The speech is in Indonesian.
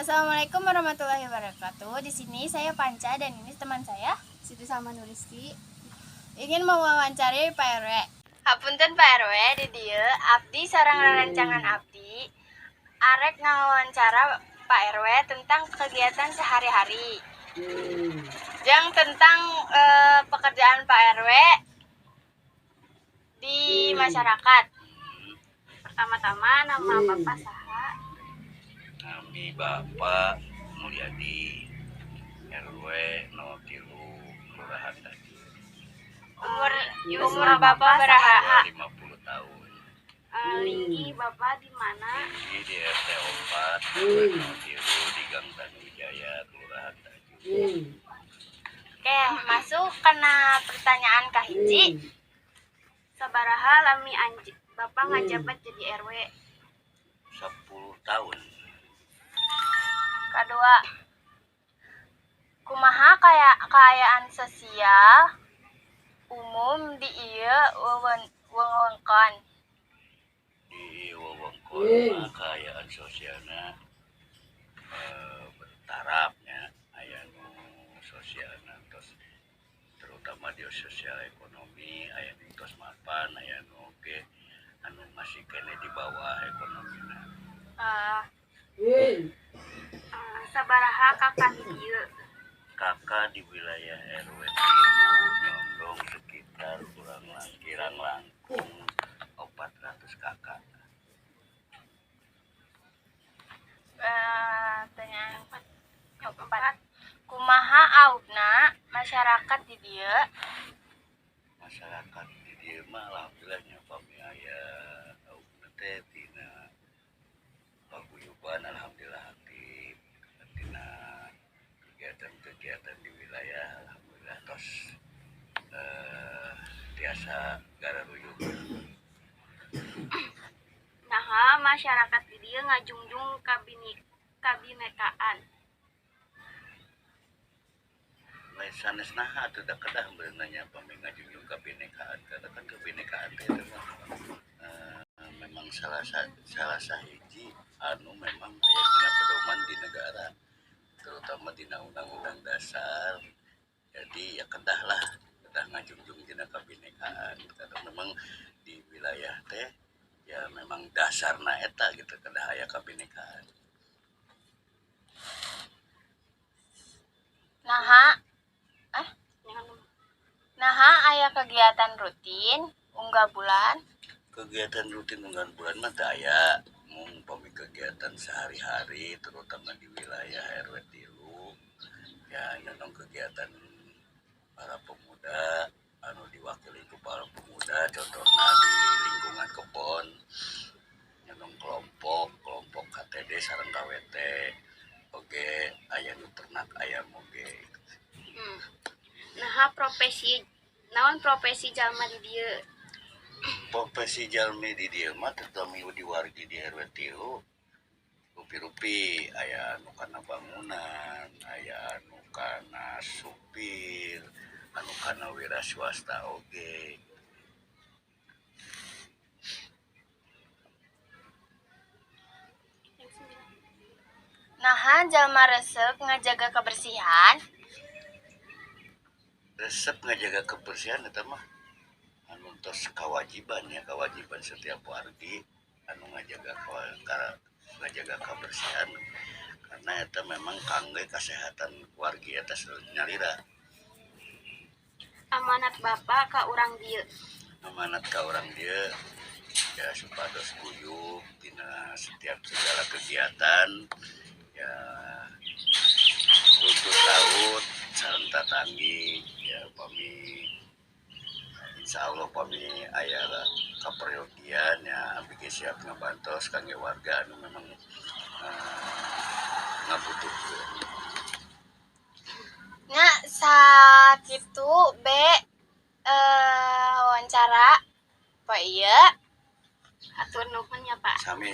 Assalamualaikum warahmatullahi wabarakatuh. Di sini saya Panca dan ini teman saya Siti sama Nuriski. ingin mewawancari Pak RW. Hapunten Pak RW, di dieu abdi sareng rerencangan abdi arek ngawawancara Pak RW tentang kegiatan sehari-hari. Yang tentang pekerjaan Pak RW di masyarakat. Pertama-tama nama Bapak saha? Kami Bapak Mulyadi RW 03 Kelurahan Tadi. Umur Bapak beraha? 50 tahun. Linggi Bapak di mana? Ini di RT 4 RW 03 di Gang Tanujaya Kelurahan Tadi. Oke, masuk kena pertanyaan kahiji. Sabaraha lami Bapak ngajabat jadi RW? 10 tahun. Kedua, kumaha kaayaan sosial umum di ieu wewengkon? Di wewengkon kaayaan sosialna bertarapnya aya nu sosialna terutama di sosial ekonomi aya nu tos mapan aya nu oge anu masih kene di bawah ekonomina. Sabaraha kakak di dieu? Kakak di wilayah RW 3 nyondong sekitar kirang langkung 400 kakak. Pertanyaan keempat, kumaha audna masyarakat di dieu? Masyarakat di dieu mah alhamdulillahnya pami aya audna teh tina paguyuban alhamdulillah aktif tina kegiatan-kegiatan di wilayah alhamdulillah tos tiasa gararuyuk. Nah, masyarakat di dieu ngajungjung kabinekaan. Lain sanes naha atuh da kedah beunanya pami ngajungjung kabinekaan karena kan kebinekaan teh memang salah sahiji anu memang aya dina pedoman di negara terutama dina undang-undang dasar. Jadi ya kedah ngajungjung dina kabinekaan karena memang di wilayah teh ya memang dasarna eta gitu kedah aya kabinekaan. Naha aya kegiatan rutin unggal bulan? Kegiatan rutin unggal bulan mah teu aya, mung pami kegiatan sehari-hari terutama di wilayah RW 3 ya nyonong kegiatan para pemuda anu diwakili ku para pemuda contohna di lingkungan kebon nyonong kelompok KTD sareng KWT oge aya nu ternak ayam oge. Naha naon profesi jalma di dieu? Profesi jalmi di dieu mah terutama di wargi di RW 3 rupi-rupi aya anu kana bangunan aya anu kana supir anu kana wira swasta oge. Naha jalma resep ngajaga kebersihan? Resep ngajaga kebersihan eta mah anu tos kewajiban setiap wargi anu ngajaga kebersihan karena eta memang kangge kesehatan wargi eta nyarira. Amanat Bapak ka urang dieu? Amanat ka urang dieu ya supados guyup dina setiap segala kegiatan ya runtut laut sareng tatanggi ya pami insyaallah pami aya kaperyogian ya abdi siap ngabantos kangge warga anu memang ngabutuhkeun. Nya sakitu wawancara Pak ieu. Atur nuhun ya Pak. Sami.